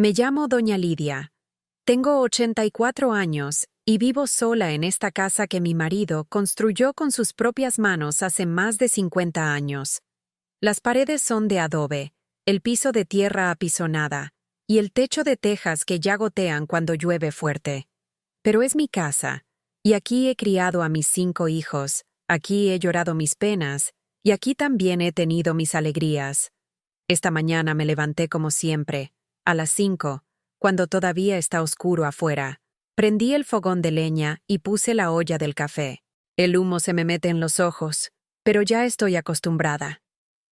Me llamo Doña Lidia. Tengo 84 años y vivo sola en esta casa que mi marido construyó con sus propias manos hace más de 50 años. Las paredes son de adobe, el piso de tierra apisonada y el techo de tejas que ya gotean cuando llueve fuerte. Pero es mi casa, y aquí he criado a mis 5 hijos, aquí he llorado mis penas, y aquí también he tenido mis alegrías. Esta mañana me levanté como siempre, a las 5, cuando todavía está oscuro afuera. Prendí el fogón de leña y puse la olla del café. El humo se me mete en los ojos, pero ya estoy acostumbrada.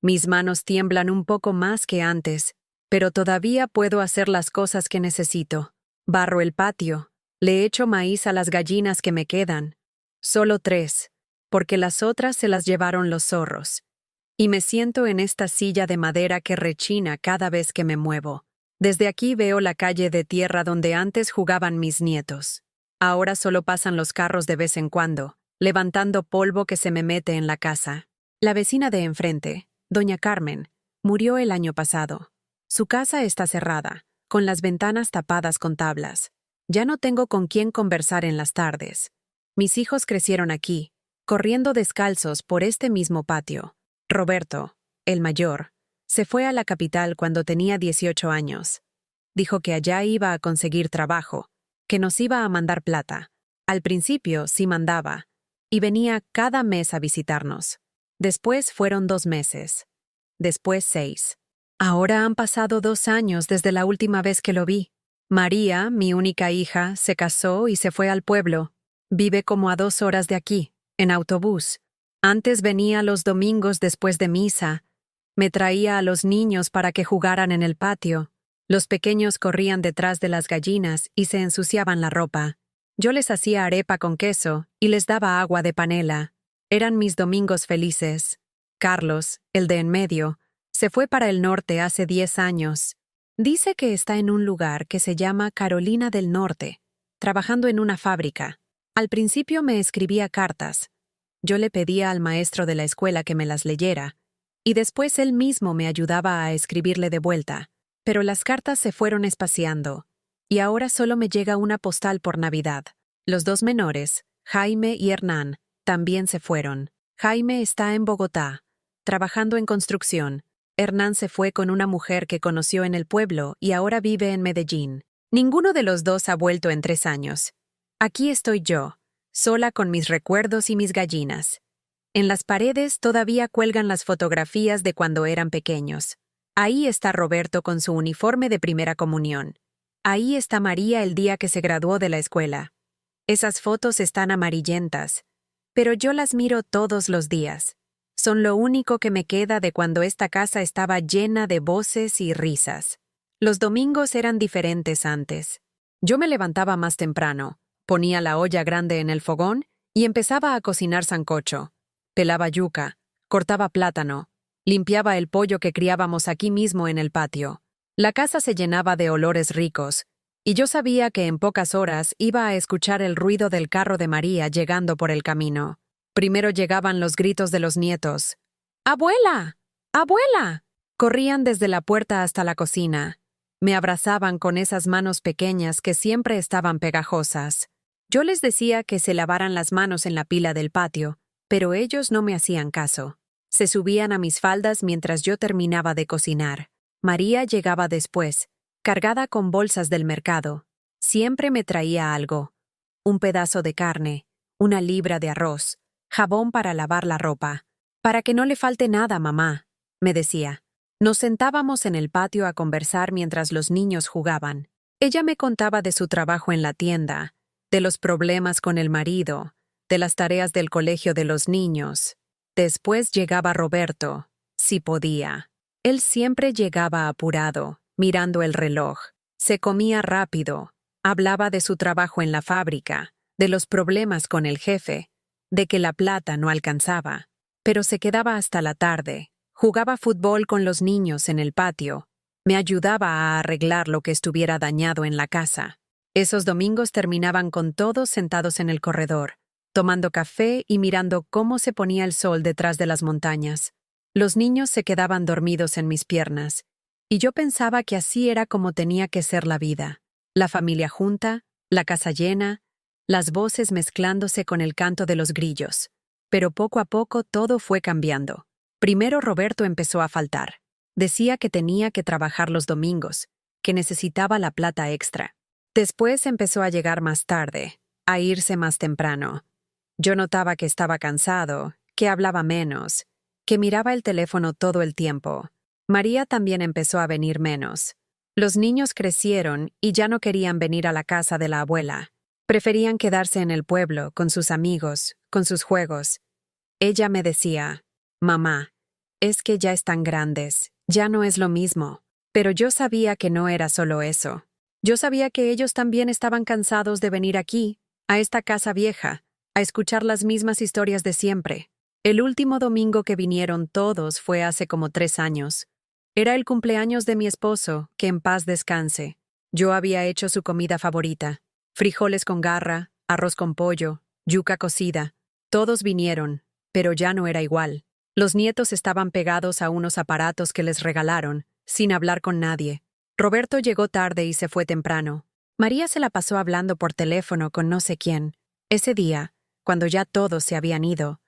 Mis manos tiemblan un poco más que antes, pero todavía puedo hacer las cosas que necesito. Barro el patio, le echo maíz a las gallinas que me quedan. Solo 3, porque las otras se las llevaron los zorros. Y me siento en esta silla de madera que rechina cada vez que me muevo. Desde aquí veo la calle de tierra donde antes jugaban mis nietos. Ahora solo pasan los carros de vez en cuando, levantando polvo que se me mete en la casa. La vecina de enfrente, doña Carmen, murió el año pasado. Su casa está cerrada, con las ventanas tapadas con tablas. Ya no tengo con quién conversar en las tardes. Mis hijos crecieron aquí, corriendo descalzos por este mismo patio. Roberto, el mayor, se fue a la capital cuando tenía 18 años. Dijo que allá iba a conseguir trabajo, que nos iba a mandar plata. Al principio sí mandaba, y venía cada mes a visitarnos. Después fueron 2 meses. Después 6. Ahora han pasado 2 años desde la última vez que lo vi. María, mi única hija, se casó y se fue al pueblo. Vive como a 2 horas de aquí, en autobús. Antes venía los domingos después de misa. Me traía a los niños para que jugaran en el patio. Los pequeños corrían detrás de las gallinas y se ensuciaban la ropa. Yo les hacía arepa con queso y les daba agua de panela. Eran mis domingos felices. Carlos, el de en medio, se fue para el norte hace 10 años. Dice que está en un lugar que se llama Carolina del Norte, trabajando en una fábrica. Al principio me escribía cartas. Yo le pedía al maestro de la escuela que me las leyera, y después él mismo me ayudaba a escribirle de vuelta. Pero las cartas se fueron espaciando, y ahora solo me llega una postal por Navidad. Los 2 menores, Jaime y Hernán, también se fueron. Jaime está en Bogotá, trabajando en construcción. Hernán se fue con una mujer que conoció en el pueblo y ahora vive en Medellín. Ninguno de los dos ha vuelto en 3 años. Aquí estoy yo, sola con mis recuerdos y mis gallinas. En las paredes todavía cuelgan las fotografías de cuando eran pequeños. Ahí está Roberto con su uniforme de primera comunión. Ahí está María el día que se graduó de la escuela. Esas fotos están amarillentas, pero yo las miro todos los días. Son lo único que me queda de cuando esta casa estaba llena de voces y risas. Los domingos eran diferentes antes. Yo me levantaba más temprano, ponía la olla grande en el fogón y empezaba a cocinar sancocho. Pelaba yuca, cortaba plátano, limpiaba el pollo que criábamos aquí mismo en el patio. La casa se llenaba de olores ricos, y yo sabía que en pocas horas iba a escuchar el ruido del carro de María llegando por el camino. Primero llegaban los gritos de los nietos. ¡Abuela! ¡Abuela! Corrían desde la puerta hasta la cocina. Me abrazaban con esas manos pequeñas que siempre estaban pegajosas. Yo les decía que se lavaran las manos en la pila del patio, pero ellos no me hacían caso. Se subían a mis faldas mientras yo terminaba de cocinar. María llegaba después, cargada con bolsas del mercado. Siempre me traía algo. Un pedazo de carne, una libra de arroz, jabón para lavar la ropa. «Para que no le falte nada, mamá», me decía. Nos sentábamos en el patio a conversar mientras los niños jugaban. Ella me contaba de su trabajo en la tienda, de los problemas con el marido, de las tareas del colegio de los niños. Después llegaba Roberto, si podía. Él siempre llegaba apurado, mirando el reloj. Se comía rápido, hablaba de su trabajo en la fábrica, de los problemas con el jefe, de que la plata no alcanzaba. Pero se quedaba hasta la tarde, jugaba fútbol con los niños en el patio, me ayudaba a arreglar lo que estuviera dañado en la casa. Esos domingos terminaban con todos sentados en el corredor, tomando café y mirando cómo se ponía el sol detrás de las montañas. Los niños se quedaban dormidos en mis piernas, Y yo pensaba que así era como tenía que ser la vida. La familia junta, la casa llena, las voces mezclándose con el canto de los grillos. Pero poco a poco todo fue cambiando. Primero Roberto empezó a faltar. Decía que tenía que trabajar los domingos, que necesitaba la plata extra. Después empezó a llegar más tarde, a irse más temprano. Yo notaba que estaba cansado, que hablaba menos, que miraba el teléfono todo el tiempo. María también empezó a venir menos. Los niños crecieron y ya no querían venir a la casa de la abuela. Preferían quedarse en el pueblo, con sus amigos, con sus juegos. Ella me decía, «Mamá, es que ya están grandes, ya no es lo mismo». Pero yo sabía que no era solo eso. Yo sabía que ellos también estaban cansados de venir aquí, a esta casa vieja, a escuchar las mismas historias de siempre. El último domingo que vinieron todos fue hace como 3 años. Era el cumpleaños de mi esposo, que en paz descanse. Yo había hecho su comida favorita. Frijoles con garra, arroz con pollo, yuca cocida. Todos vinieron, pero ya no era igual. Los nietos estaban pegados a unos aparatos que les regalaron, sin hablar con nadie. Roberto llegó tarde y se fue temprano. María se la pasó hablando por teléfono con no sé quién. Ese día, cuando ya todos se habían ido,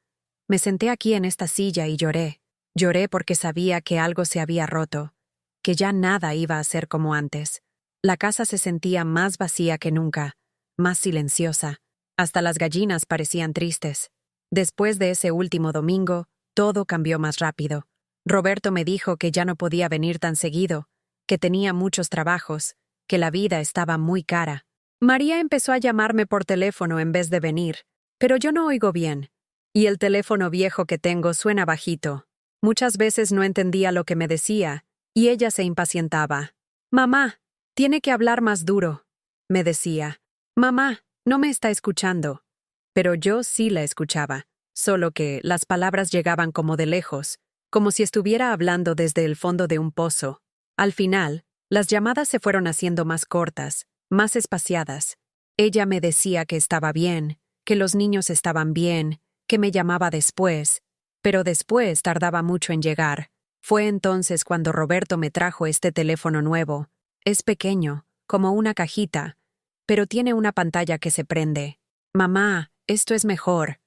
me senté aquí en esta silla y lloré. Lloré porque sabía que algo se había roto, que ya nada iba a ser como antes. La casa se sentía más vacía que nunca, más silenciosa. Hasta las gallinas parecían tristes. Después de ese último domingo, todo cambió más rápido. Roberto me dijo que ya no podía venir tan seguido, que tenía muchos trabajos, que la vida estaba muy cara. María empezó a llamarme por teléfono en vez de venir, pero yo no oigo bien, y el teléfono viejo que tengo suena bajito. Muchas veces no entendía lo que me decía, y ella se impacientaba. «Mamá, tiene que hablar más duro», me decía. «Mamá, no me está escuchando». Pero yo sí la escuchaba, solo que las palabras llegaban como de lejos, como si estuviera hablando desde el fondo de un pozo. Al final, las llamadas se fueron haciendo más cortas, más espaciadas. Ella me decía que estaba bien, que los niños estaban bien, que me llamaba después, pero después tardaba mucho en llegar. Fue entonces cuando Roberto me trajo este teléfono nuevo. Es pequeño, como una cajita, pero tiene una pantalla que se prende. «Mamá, esto es mejor»,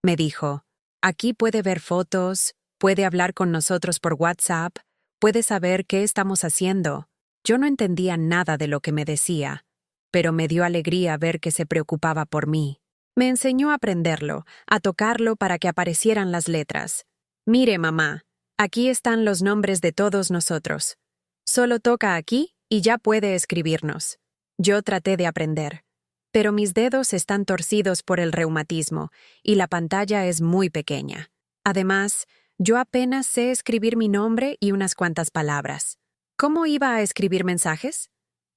me dijo. «Aquí puede ver fotos, puede hablar con nosotros por WhatsApp, puede saber qué estamos haciendo». Yo no entendía nada de lo que me decía, pero me dio alegría ver que se preocupaba por mí. Me enseñó a aprenderlo, a tocarlo para que aparecieran las letras. «Mire, mamá, aquí están los nombres de todos nosotros. Solo toca aquí y ya puede escribirnos». Yo traté de aprender, pero mis dedos están torcidos por el reumatismo y la pantalla es muy pequeña. Además, yo apenas sé escribir mi nombre y unas cuantas palabras. ¿Cómo iba a escribir mensajes?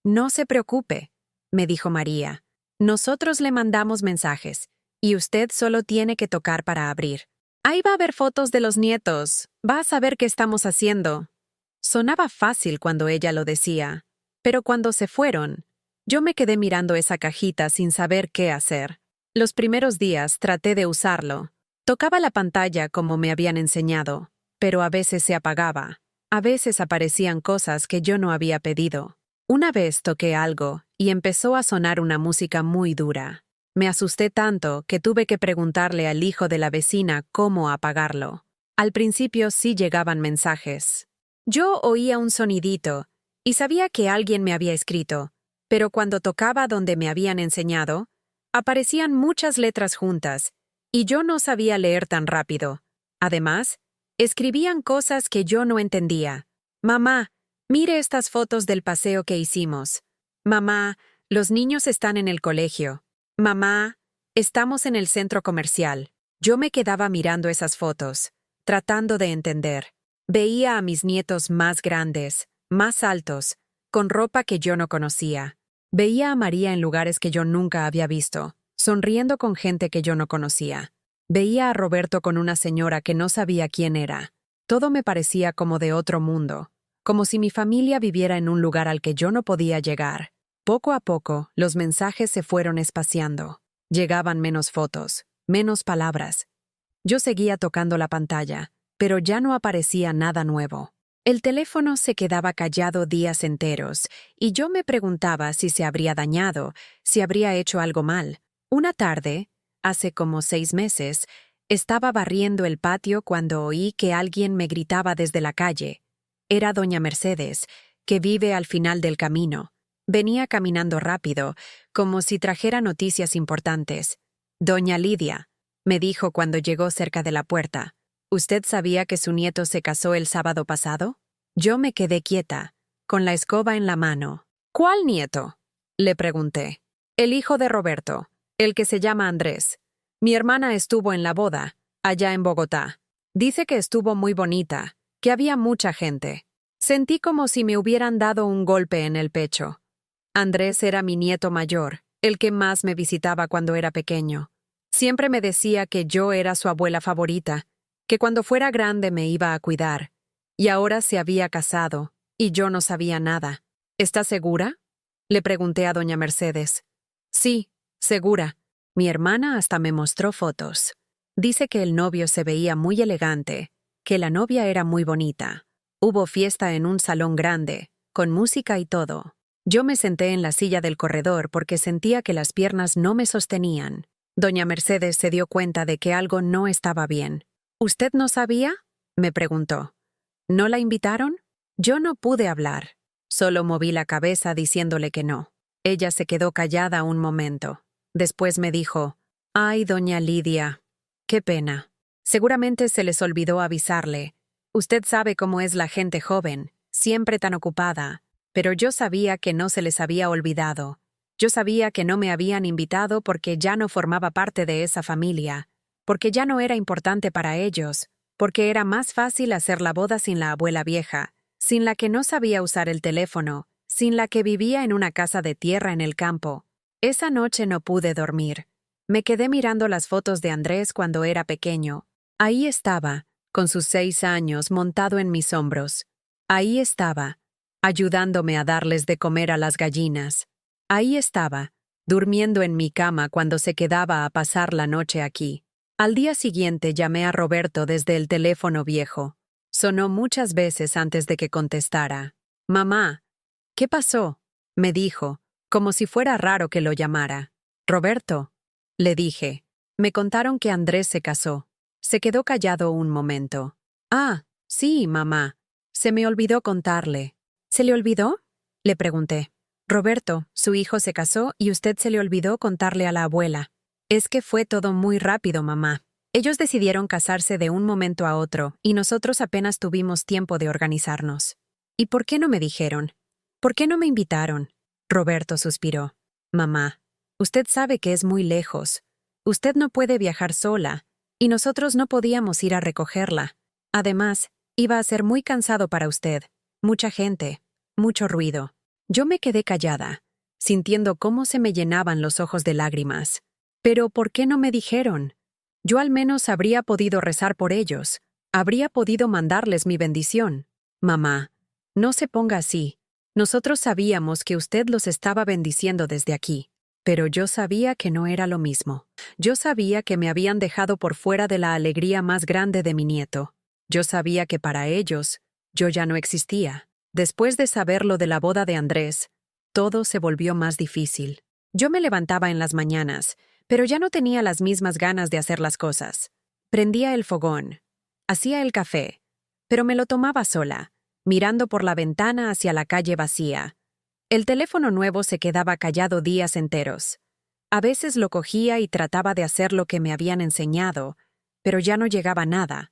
«No se preocupe», me dijo María. «Nosotros le mandamos mensajes, y usted solo tiene que tocar para abrir. Ahí va a haber fotos de los nietos, va a saber qué estamos haciendo». Sonaba fácil cuando ella lo decía, pero cuando se fueron, yo me quedé mirando esa cajita sin saber qué hacer. Los primeros días traté de usarlo. Tocaba la pantalla como me habían enseñado, pero a veces se apagaba. A veces aparecían cosas que yo no había pedido. Una vez toqué algo y empezó a sonar una música muy dura. Me asusté tanto que tuve que preguntarle al hijo de la vecina cómo apagarlo. Al principio sí llegaban mensajes. Yo oía un sonidito y sabía que alguien me había escrito, pero cuando tocaba donde me habían enseñado, aparecían muchas letras juntas y yo no sabía leer tan rápido. Además, escribían cosas que yo no entendía. «Mamá, mire estas fotos del paseo que hicimos». «Mamá, los niños están en el colegio». «Mamá, estamos en el centro comercial». Yo me quedaba mirando esas fotos, tratando de entender. Veía a mis nietos más grandes, más altos, con ropa que yo no conocía. Veía a María en lugares que yo nunca había visto, sonriendo con gente que yo no conocía. Veía a Roberto con una señora que no sabía quién era. Todo me parecía como de otro mundo, como si mi familia viviera en un lugar al que yo no podía llegar. Poco a poco, los mensajes se fueron espaciando. Llegaban menos fotos, menos palabras. Yo seguía tocando la pantalla, pero ya no aparecía nada nuevo. El teléfono se quedaba callado días enteros, y yo me preguntaba si se habría dañado, si habría hecho algo mal. Una tarde, hace como 6 meses, estaba barriendo el patio cuando oí que alguien me gritaba desde la calle. Era doña Mercedes, que vive al final del camino. Venía caminando rápido, como si trajera noticias importantes. «Doña Lidia», me dijo cuando llegó cerca de la puerta. «¿Usted sabía que su nieto se casó el sábado pasado?» Yo me quedé quieta, con la escoba en la mano. «¿Cuál nieto?», le pregunté. «El hijo de Roberto, el que se llama Andrés. Mi hermana estuvo en la boda, allá en Bogotá. Dice que estuvo muy bonita, que había mucha gente. Sentí como si me hubieran dado un golpe en el pecho. Andrés era mi nieto mayor, el que más me visitaba cuando era pequeño. Siempre me decía que yo era su abuela favorita, que cuando fuera grande me iba a cuidar. Y ahora se había casado, y yo no sabía nada. ¿Está segura?, le pregunté a doña Mercedes. Sí, segura. Mi hermana hasta me mostró fotos. Dice que el novio se veía muy elegante, que la novia era muy bonita. Hubo fiesta en un salón grande, con música y todo. Yo me senté en la silla del corredor porque sentía que las piernas no me sostenían. Doña Mercedes se dio cuenta de que algo no estaba bien. ¿Usted no sabía?, me preguntó. ¿No la invitaron? Yo no pude hablar. Solo moví la cabeza diciéndole que no. Ella se quedó callada un momento. Después me dijo: «Ay, doña Lidia, qué pena. Seguramente se les olvidó avisarle. Usted sabe cómo es la gente joven, siempre tan ocupada. Pero yo sabía que no se les había olvidado. Yo sabía que no me habían invitado porque ya no formaba parte de esa familia, porque ya no era importante para ellos, porque era más fácil hacer la boda sin la abuela vieja, sin la que no sabía usar el teléfono, sin la que vivía en una casa de tierra en el campo. Esa noche no pude dormir. Me quedé mirando las fotos de Andrés cuando era pequeño. Ahí estaba, con sus 6 años montado en mis hombros. Ahí estaba, ayudándome a darles de comer a las gallinas. Ahí estaba, durmiendo en mi cama cuando se quedaba a pasar la noche aquí. Al día siguiente llamé a Roberto desde el teléfono viejo. Sonó muchas veces antes de que contestara. «Mamá, ¿qué pasó?», me dijo, como si fuera raro que lo llamara. «Roberto», le dije. Me contaron que Andrés se casó. Se quedó callado un momento. «Ah, sí, mamá. Se me olvidó contarle». «¿Se le olvidó?», le pregunté. «Roberto, su hijo se casó y usted se le olvidó contarle a la abuela». «Es que fue todo muy rápido, mamá. Ellos decidieron casarse de un momento a otro y nosotros apenas tuvimos tiempo de organizarnos». «¿Y por qué no me dijeron? ¿Por qué no me invitaron?», Roberto suspiró. «Mamá, usted sabe que es muy lejos. Usted no puede viajar sola, y nosotros no podíamos ir a recogerla. Además, iba a ser muy cansado para usted. Mucha gente, mucho ruido». Yo me quedé callada, sintiendo cómo se me llenaban los ojos de lágrimas. «¿Pero por qué no me dijeron? Yo al menos habría podido rezar por ellos. Habría podido mandarles mi bendición». «Mamá, no se ponga así. Nosotros sabíamos que usted los estaba bendiciendo desde aquí. Pero yo sabía que no era lo mismo. Yo sabía que me habían dejado por fuera de la alegría más grande de mi nieto. Yo sabía que para ellos, yo ya no existía. Después de saber lo de la boda de Andrés, todo se volvió más difícil. Yo me levantaba en las mañanas, pero ya no tenía las mismas ganas de hacer las cosas. Prendía el fogón, hacía el café, pero me lo tomaba sola, mirando por la ventana hacia la calle vacía. El teléfono nuevo se quedaba callado días enteros. A veces lo cogía y trataba de hacer lo que me habían enseñado, pero ya no llegaba nada.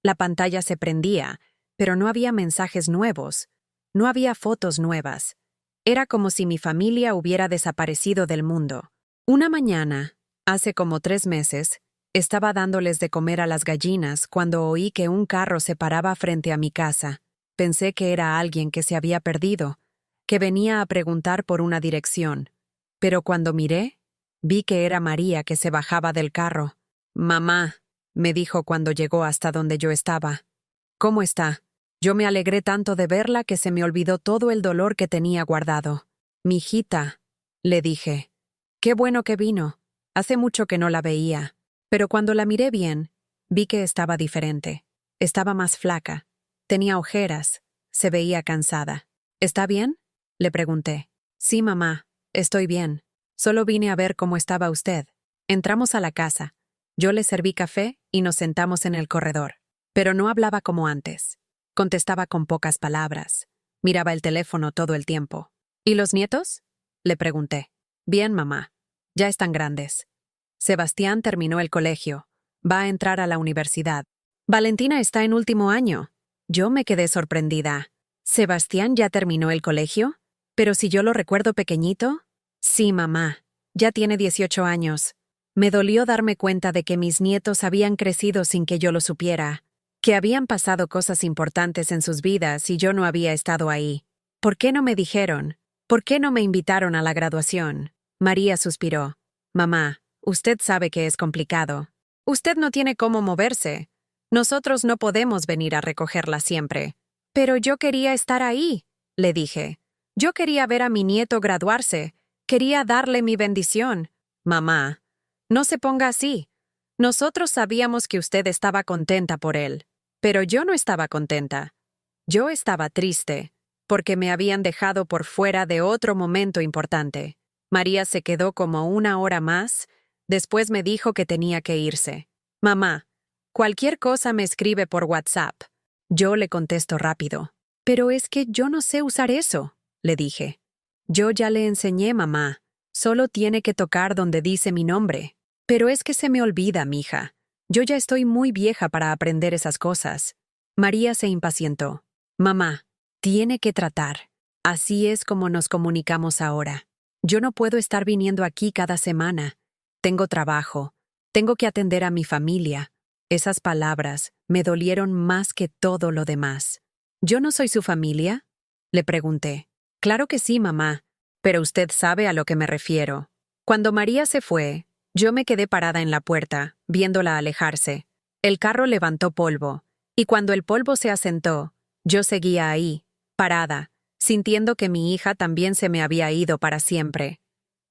La pantalla se prendía, pero no había mensajes nuevos. No había fotos nuevas. Era como si mi familia hubiera desaparecido del mundo. Una mañana, hace como 3 meses, estaba dándoles de comer a las gallinas cuando oí que un carro se paraba frente a mi casa. Pensé que era alguien que se había perdido, que venía a preguntar por una dirección. Pero cuando miré, vi que era María que se bajaba del carro. «Mamá», me dijo cuando llegó hasta donde yo estaba. «¿Cómo está?». Yo me alegré tanto de verla que se me olvidó todo el dolor que tenía guardado. «Mijita», le dije. «Qué bueno que vino. Hace mucho que no la veía». Pero cuando la miré bien, vi que estaba diferente. Estaba más flaca. Tenía ojeras. Se veía cansada. ¿Está bien? Le pregunté. Sí, mamá, estoy bien. Solo vine a ver cómo estaba usted. Entramos a la casa. Yo le serví café y nos sentamos en el corredor. Pero no hablaba como antes. Contestaba con pocas palabras. Miraba el teléfono todo el tiempo. ¿Y los nietos? Le pregunté. Bien, mamá. Ya están grandes. Sebastián terminó el colegio. Va a entrar a la universidad. Valentina está en último año. Yo me quedé sorprendida. ¿Sebastián ya terminó el colegio? ¿Pero si yo lo recuerdo pequeñito? Sí, mamá. Ya tiene 18 años. Me dolió darme cuenta de que mis nietos habían crecido sin que yo lo supiera, que habían pasado cosas importantes en sus vidas y yo no había estado ahí. ¿Por qué no me dijeron? ¿Por qué no me invitaron a la graduación? María suspiró. Mamá, usted sabe que es complicado. Usted no tiene cómo moverse. Nosotros no podemos venir a recogerla siempre. Pero yo quería estar ahí, le dije. Yo quería ver a mi nieto graduarse. Quería darle mi bendición. Mamá, no se ponga así. Nosotros sabíamos que usted estaba contenta por él, pero yo no estaba contenta. Yo estaba triste, porque me habían dejado por fuera de otro momento importante. María se quedó como una hora más, después me dijo que tenía que irse. Mamá, cualquier cosa me escribe por WhatsApp. Yo le contesto rápido. Pero es que yo no sé usar eso, le dije. Yo ya le enseñé, mamá. Solo tiene que tocar donde dice mi nombre. Pero es que se me olvida, mija. Yo ya estoy muy vieja para aprender esas cosas. María se impacientó. Mamá, tiene que tratar. Así es como nos comunicamos ahora. Yo no puedo estar viniendo aquí cada semana. Tengo trabajo. Tengo que atender a mi familia. Esas palabras me dolieron más que todo lo demás. ¿Yo no soy su familia? Le pregunté. Claro que sí, mamá, pero usted sabe a lo que me refiero. Cuando María se fue, yo me quedé parada en la puerta, viéndola alejarse. El carro levantó polvo, y cuando el polvo se asentó, yo seguía ahí, parada, sintiendo que mi hija también se me había ido para siempre.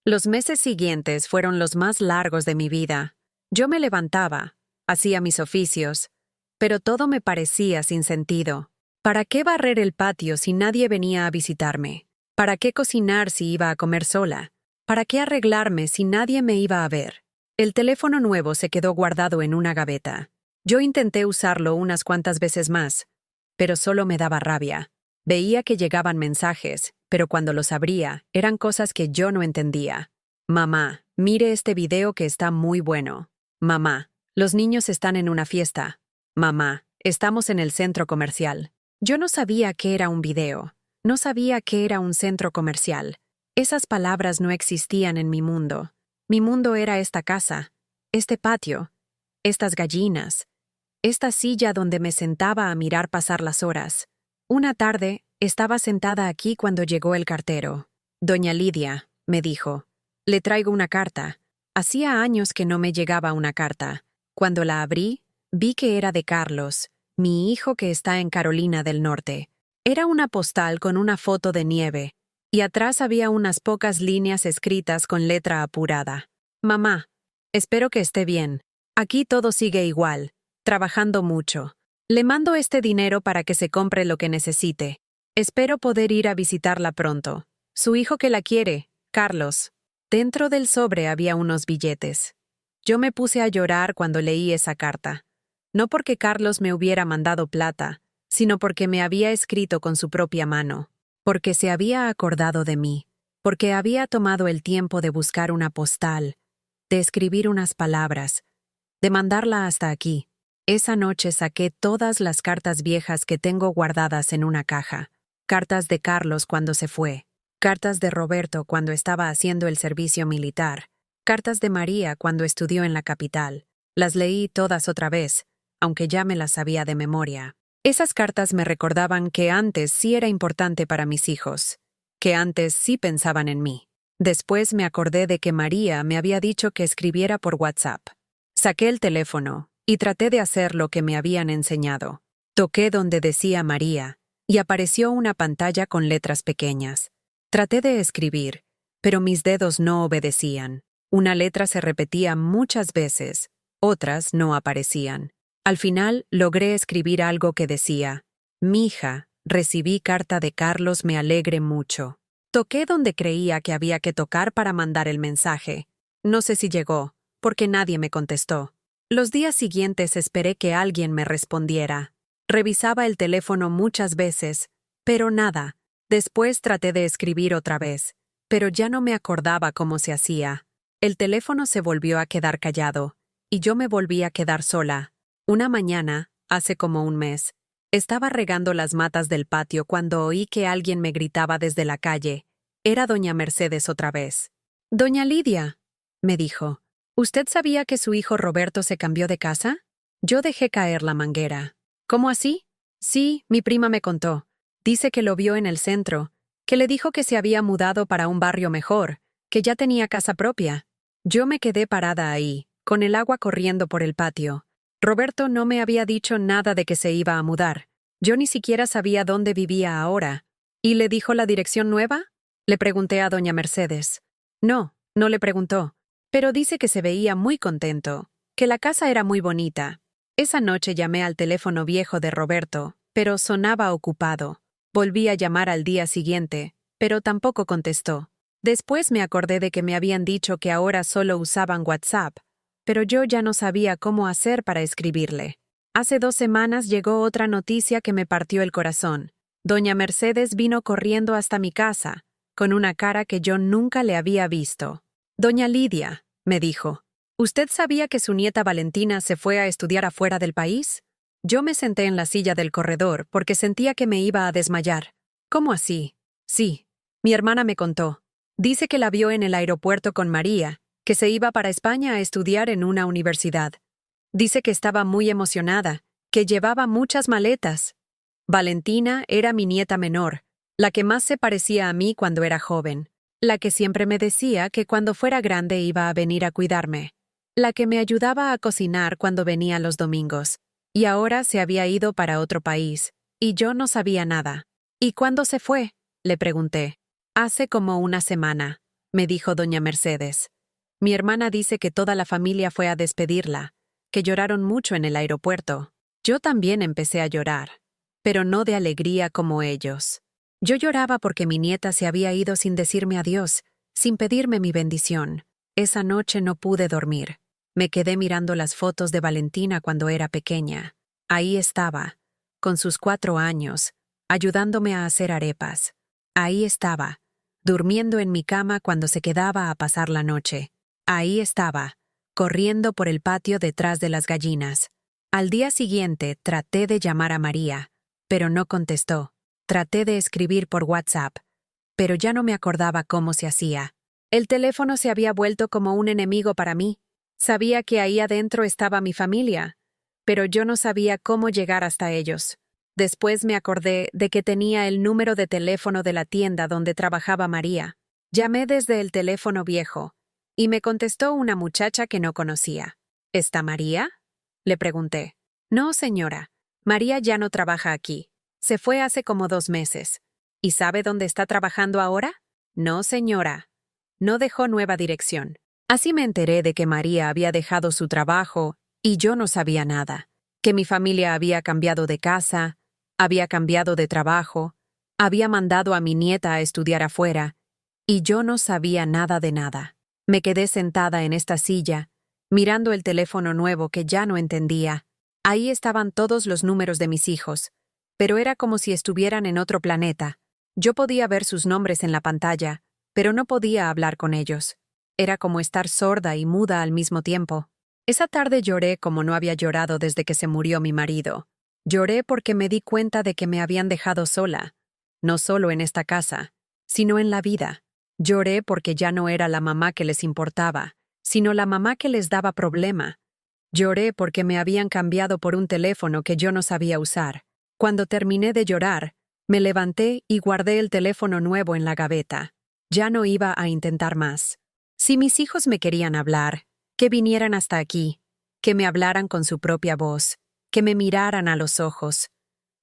Los meses siguientes fueron los más largos de mi vida. Yo me levantaba, hacía mis oficios, pero todo me parecía sin sentido. ¿Para qué barrer el patio si nadie venía a visitarme? ¿Para qué cocinar si iba a comer sola? ¿Para qué arreglarme si nadie me iba a ver? El teléfono nuevo se quedó guardado en una gaveta. Yo intenté usarlo unas cuantas veces más, pero solo me daba rabia. Veía que llegaban mensajes, pero cuando los abría, eran cosas que yo no entendía. Mamá, mire este video que está muy bueno. Mamá, los niños están en una fiesta. Mamá, estamos en el centro comercial. Yo no sabía qué era un video. No sabía qué era un centro comercial. Esas palabras no existían en mi mundo. Mi mundo era esta casa, este patio, estas gallinas, esta silla donde me sentaba a mirar pasar las horas. Una tarde, estaba sentada aquí cuando llegó el cartero. Doña Lidia, me dijo, le traigo una carta. Hacía años que no me llegaba una carta. Cuando la abrí, vi que era de Carlos, mi hijo que está en Carolina del Norte. Era una postal con una foto de nieve, y atrás había unas pocas líneas escritas con letra apurada. Mamá, espero que esté bien. Aquí todo sigue igual, trabajando mucho. Le mando este dinero para que se compre lo que necesite. Espero poder ir a visitarla pronto. Su hijo que la quiere, Carlos. Dentro del sobre había unos billetes. Yo me puse a llorar cuando leí esa carta. No porque Carlos me hubiera mandado plata, sino porque me había escrito con su propia mano, porque se había acordado de mí, porque había tomado el tiempo de buscar una postal, de escribir unas palabras, de mandarla hasta aquí. Esa noche saqué todas las cartas viejas que tengo guardadas en una caja. Cartas de Carlos cuando se fue, cartas de Roberto cuando estaba haciendo el servicio militar, cartas de María cuando estudió en la capital. Las leí todas otra vez, aunque ya me las sabía de memoria. Esas cartas me recordaban que antes sí era importante para mis hijos, que antes sí pensaban en mí. Después me acordé de que María me había dicho que escribiera por WhatsApp. Saqué el teléfono y traté de hacer lo que me habían enseñado. Toqué donde decía María y apareció una pantalla con letras pequeñas. Traté de escribir, pero mis dedos no obedecían. Una letra se repetía muchas veces, otras no aparecían. Al final logré escribir algo que decía: «Mija, Recibí carta de Carlos, me alegre mucho. Toqué donde creía que había que tocar para mandar el mensaje. No sé si llegó, porque nadie me contestó. Los días siguientes esperé que alguien me respondiera. Revisaba el teléfono muchas veces, pero nada. Después traté de escribir otra vez, pero ya no me acordaba cómo se hacía. El teléfono se volvió a quedar callado, y yo me volví a quedar sola. Una mañana, hace como un mes, estaba regando las matas del patio cuando oí que alguien me gritaba desde la calle. Era doña Mercedes otra vez. «Doña Lidia», me dijo, «¿usted sabía que su hijo Roberto se cambió de casa?» Yo dejé caer la manguera. «¿Cómo así?» «Sí, mi prima me contó. Dice que lo vio en el centro, que le dijo que se había mudado para un barrio mejor, que ya tenía casa propia». Yo me quedé parada ahí, con el agua corriendo por el patio. Roberto no me había dicho nada de que se iba a mudar. Yo ni siquiera sabía dónde vivía ahora. ¿Y le dijo la dirección nueva? Le pregunté a doña Mercedes. No, no le preguntó, pero dice que se veía muy contento, que la casa era muy bonita. Esa noche llamé al teléfono viejo de Roberto, pero sonaba ocupado. Volví a llamar al día siguiente, pero tampoco contestó. Después me acordé de que me habían dicho que ahora solo usaban WhatsApp, pero yo ya no sabía cómo hacer para escribirle. Hace 2 semanas llegó otra noticia que me partió el corazón. Doña Mercedes vino corriendo hasta mi casa, con una cara que yo nunca le había visto. «Doña Lidia», me dijo, «¿usted sabía que su nieta Valentina se fue a estudiar afuera del país?» Yo me senté en la silla del corredor porque sentía que me iba a desmayar. «¿Cómo así?» «Sí, mi hermana me contó. Dice que la vio en el aeropuerto con María, que se iba para España a estudiar en una universidad. Dice que estaba muy emocionada, que llevaba muchas maletas. Valentina era mi nieta menor, la que más se parecía a mí cuando era joven, la que siempre me decía que cuando fuera grande iba a venir a cuidarme, la que me ayudaba a cocinar cuando venía los domingos, y ahora se había ido para otro país, y yo no sabía nada. «¿Y cuándo se fue?», le pregunté. «Hace como una semana», me dijo doña Mercedes. «Mi hermana dice que toda la familia fue a despedirla, que lloraron mucho en el aeropuerto. Yo también empecé a llorar, pero no de alegría como ellos. Yo lloraba porque mi nieta se había ido sin decirme adiós, sin pedirme mi bendición. Esa noche no pude dormir. Me quedé mirando las fotos de Valentina cuando era pequeña. Ahí estaba, con sus 4 años, ayudándome a hacer arepas. Ahí estaba, durmiendo en mi cama cuando se quedaba a pasar la noche. Ahí estaba, corriendo por el patio detrás de las gallinas. Al día siguiente traté de llamar a María, pero no contestó. Traté de escribir por WhatsApp, pero ya no me acordaba cómo se hacía. El teléfono se había vuelto como un enemigo para mí. Sabía que ahí adentro estaba mi familia, pero yo no sabía cómo llegar hasta ellos. Después me acordé de que tenía el número de teléfono de la tienda donde trabajaba María. Llamé desde el teléfono viejo, y me contestó una muchacha que no conocía. «¿Está María?», le pregunté. «No, señora. María ya no trabaja aquí. Se fue hace como 2 meses. ¿Y sabe dónde está trabajando ahora?». «No, señora». No dejó nueva dirección. Así me enteré de que María había dejado su trabajo y yo no sabía nada. Que mi familia había cambiado de casa, había cambiado de trabajo, había mandado a mi nieta a estudiar afuera, y yo no sabía nada de nada. Me quedé sentada en esta silla, mirando el teléfono nuevo que ya no entendía. Ahí estaban todos los números de mis hijos, pero era como si estuvieran en otro planeta. Yo podía ver sus nombres en la pantalla, pero no podía hablar con ellos. Era como estar sorda y muda al mismo tiempo. Esa tarde lloré como no había llorado desde que se murió mi marido. Lloré porque me di cuenta de que me habían dejado sola, no solo en esta casa, sino en la vida. Lloré porque ya no era la mamá que les importaba, sino la mamá que les daba problema. Lloré porque me habían cambiado por un teléfono que yo no sabía usar. Cuando terminé de llorar, me levanté y guardé el teléfono nuevo en la gaveta. Ya no iba a intentar más. Si mis hijos me querían hablar, que vinieran hasta aquí, que me hablaran con su propia voz, que me miraran a los ojos.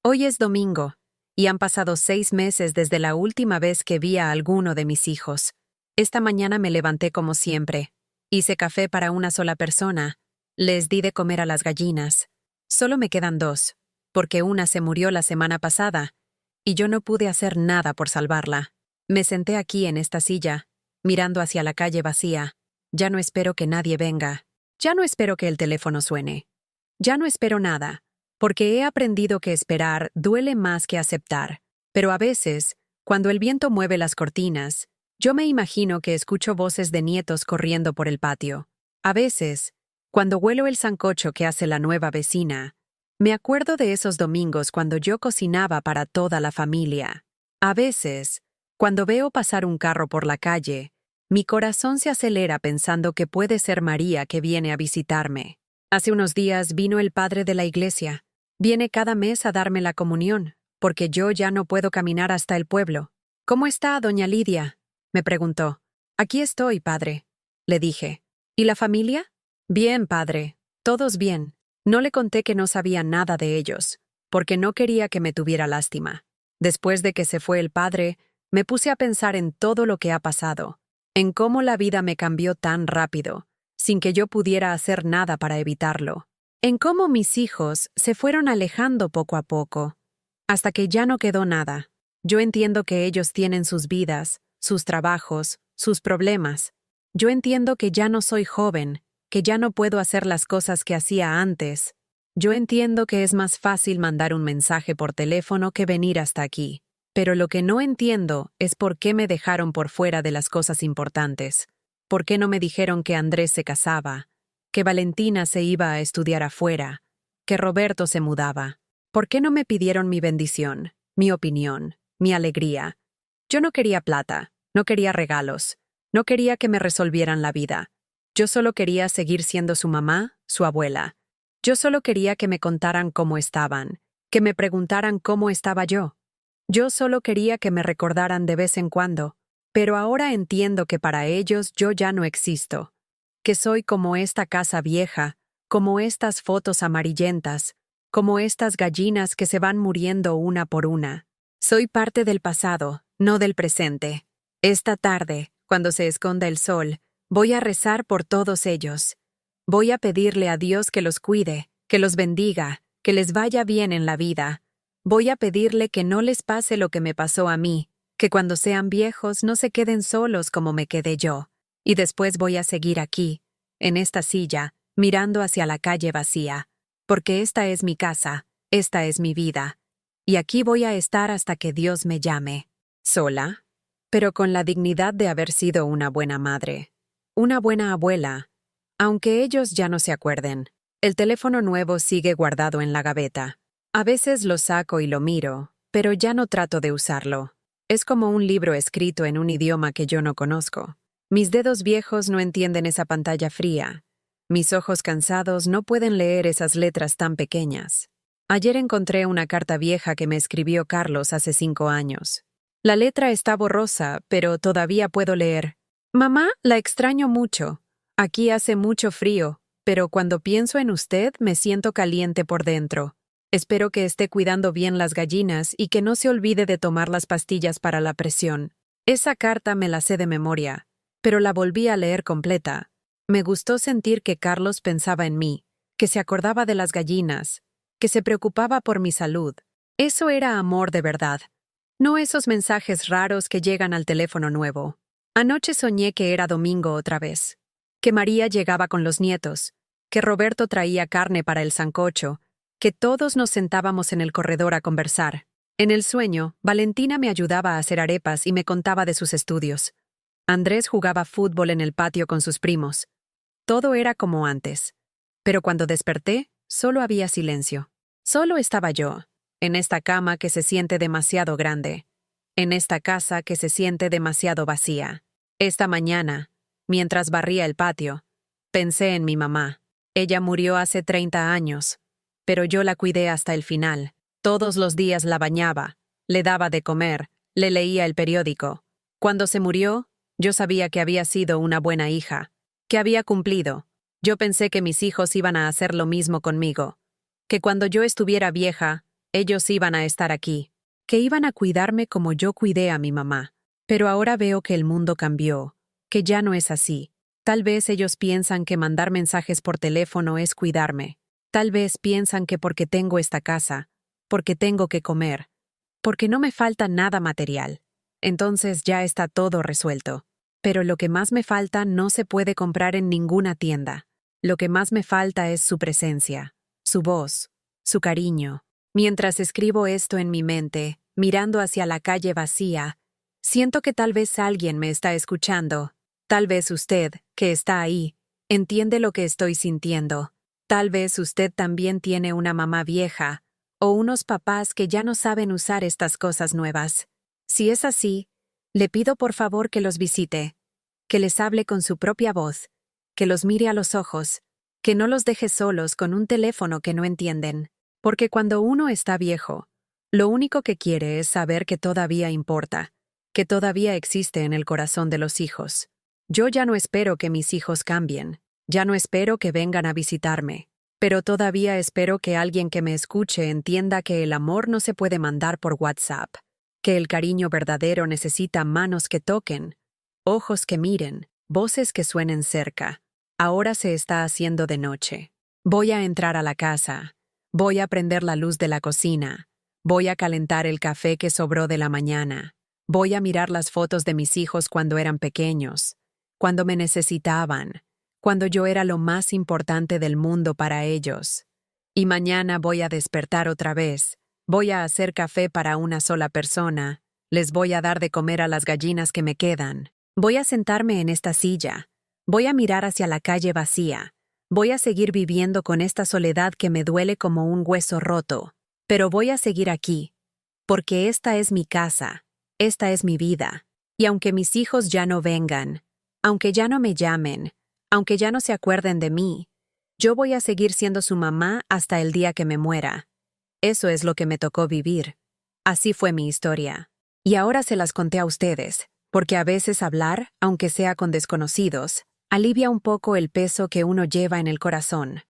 Hoy es domingo, y han pasado 6 meses desde la última vez que vi a alguno de mis hijos. Esta mañana me levanté como siempre. Hice café para una sola persona. Les di de comer a las gallinas. Solo me quedan 2, porque una se murió la semana pasada, y yo no pude hacer nada por salvarla. Me senté aquí en esta silla, mirando hacia la calle vacía. Ya no espero que nadie venga. Ya no espero que el teléfono suene. Ya no espero nada, porque he aprendido que esperar duele más que aceptar. Pero a veces, cuando el viento mueve las cortinas, yo me imagino que escucho voces de nietos corriendo por el patio. A veces, cuando huelo el sancocho que hace la nueva vecina, me acuerdo de esos domingos cuando yo cocinaba para toda la familia. A veces, cuando veo pasar un carro por la calle, mi corazón se acelera pensando que puede ser María que viene a visitarme. Hace unos días vino el padre de la iglesia. Viene cada mes a darme la comunión, porque yo ya no puedo caminar hasta el pueblo. ¿Cómo está, doña Lidia?, me preguntó. Aquí estoy, padre, le dije. ¿Y la familia? Bien, padre, todos bien. No le conté que no sabía nada de ellos, porque no quería que me tuviera lástima. Después de que se fue el padre, me puse a pensar en todo lo que ha pasado, en cómo la vida me cambió tan rápido, sin que yo pudiera hacer nada para evitarlo, en cómo mis hijos se fueron alejando poco a poco, hasta que ya no quedó nada. Yo entiendo que ellos tienen sus vidas, sus trabajos, sus problemas. Yo entiendo que ya no soy joven, que ya no puedo hacer las cosas que hacía antes. Yo entiendo que es más fácil mandar un mensaje por teléfono que venir hasta aquí. Pero lo que no entiendo es por qué me dejaron por fuera de las cosas importantes. ¿Por qué no me dijeron que Andrés se casaba, que Valentina se iba a estudiar afuera, que Roberto se mudaba? ¿Por qué no me pidieron mi bendición, mi opinión, mi alegría? Yo no quería plata, no quería regalos, no quería que me resolvieran la vida. Yo solo quería seguir siendo su mamá, su abuela. Yo solo quería que me contaran cómo estaban, que me preguntaran cómo estaba yo. Yo solo quería que me recordaran de vez en cuando, pero ahora entiendo que para ellos yo ya no existo, que soy como esta casa vieja, como estas fotos amarillentas, como estas gallinas que se van muriendo una por una. Soy parte del pasado, no del presente. Esta tarde, cuando se esconda el sol, voy a rezar por todos ellos. Voy a pedirle a Dios que los cuide, que los bendiga, que les vaya bien en la vida. Voy a pedirle que no les pase lo que me pasó a mí, que cuando sean viejos no se queden solos como me quedé yo. Y después voy a seguir aquí, en esta silla, mirando hacia la calle vacía, porque esta es mi casa, esta es mi vida. Y aquí voy a estar hasta que Dios me llame. Sola, pero con la dignidad de haber sido una buena madre, una buena abuela, aunque ellos ya no se acuerden. El teléfono nuevo sigue guardado en la gaveta. A veces lo saco y lo miro, pero ya no trato de usarlo. Es como un libro escrito en un idioma que yo no conozco. Mis dedos viejos no entienden esa pantalla fría. Mis ojos cansados no pueden leer esas letras tan pequeñas. Ayer encontré una carta vieja que me escribió Carlos hace 5 años. La letra está borrosa, pero todavía puedo leer. Mamá, la extraño mucho. Aquí hace mucho frío, pero cuando pienso en usted me siento caliente por dentro. Espero que esté cuidando bien las gallinas y que no se olvide de tomar las pastillas para la presión. Esa carta me la sé de memoria, pero la volví a leer completa. Me gustó sentir que Carlos pensaba en mí, que se acordaba de las gallinas, que se preocupaba por mi salud. Eso era amor de verdad, no esos mensajes raros que llegan al teléfono nuevo. Anoche soñé que era domingo otra vez, que María llegaba con los nietos, que Roberto traía carne para el sancocho, que todos nos sentábamos en el corredor a conversar. En el sueño, Valentina me ayudaba a hacer arepas y me contaba de sus estudios. Andrés jugaba fútbol en el patio con sus primos. Todo era como antes. Pero cuando desperté, solo había silencio. Solo estaba yo, en esta cama que se siente demasiado grande, en esta casa que se siente demasiado vacía. Esta mañana, mientras barría el patio, pensé en mi mamá. Ella murió hace 30 años. Pero yo la cuidé hasta el final. Todos los días la bañaba, le daba de comer, le leía el periódico. Cuando se murió, yo sabía que había sido una buena hija, que había cumplido. Yo pensé que mis hijos iban a hacer lo mismo conmigo, que cuando yo estuviera vieja, ellos iban a estar aquí, que iban a cuidarme como yo cuidé a mi mamá. Pero ahora veo que el mundo cambió, que ya no es así. Tal vez ellos piensan que mandar mensajes por teléfono es cuidarme. Tal vez piensan que porque tengo esta casa, porque tengo que comer, porque no me falta nada material. Entonces ya está todo resuelto. Pero lo que más me falta no se puede comprar en ninguna tienda. Lo que más me falta es su presencia, su voz, su cariño. Mientras escribo esto en mi mente, mirando hacia la calle vacía, siento que tal vez alguien me está escuchando. Tal vez usted, que está ahí, entiende lo que estoy sintiendo. Tal vez usted también tiene una mamá vieja o unos papás que ya no saben usar estas cosas nuevas. Si es así, le pido por favor que los visite, que les hable con su propia voz, que los mire a los ojos, que no los deje solos con un teléfono que no entienden. Porque cuando uno está viejo, lo único que quiere es saber que todavía importa, que todavía existe en el corazón de los hijos. Yo ya no espero que mis hijos cambien, ya no espero que vengan a visitarme, pero todavía espero que alguien que me escuche entienda que el amor no se puede mandar por WhatsApp, que el cariño verdadero necesita manos que toquen, ojos que miren, voces que suenen cerca. Ahora se está haciendo de noche. Voy a entrar a la casa. Voy a prender la luz de la cocina. Voy a calentar el café que sobró de la mañana. Voy a mirar las fotos de mis hijos cuando eran pequeños, cuando me necesitaban, cuando yo era lo más importante del mundo para ellos. Y mañana voy a despertar otra vez. Voy a hacer café para una sola persona. Les voy a dar de comer a las gallinas que me quedan. Voy a sentarme en esta silla. Voy a mirar hacia la calle vacía. Voy a seguir viviendo con esta soledad que me duele como un hueso roto. Pero voy a seguir aquí, porque esta es mi casa, esta es mi vida. Y aunque mis hijos ya no vengan, aunque ya no me llamen, aunque ya no se acuerden de mí, yo voy a seguir siendo su mamá hasta el día que me muera. Eso es lo que me tocó vivir. Así fue mi historia. Y ahora se las conté a ustedes, porque a veces hablar, aunque sea con desconocidos, alivia un poco el peso que uno lleva en el corazón.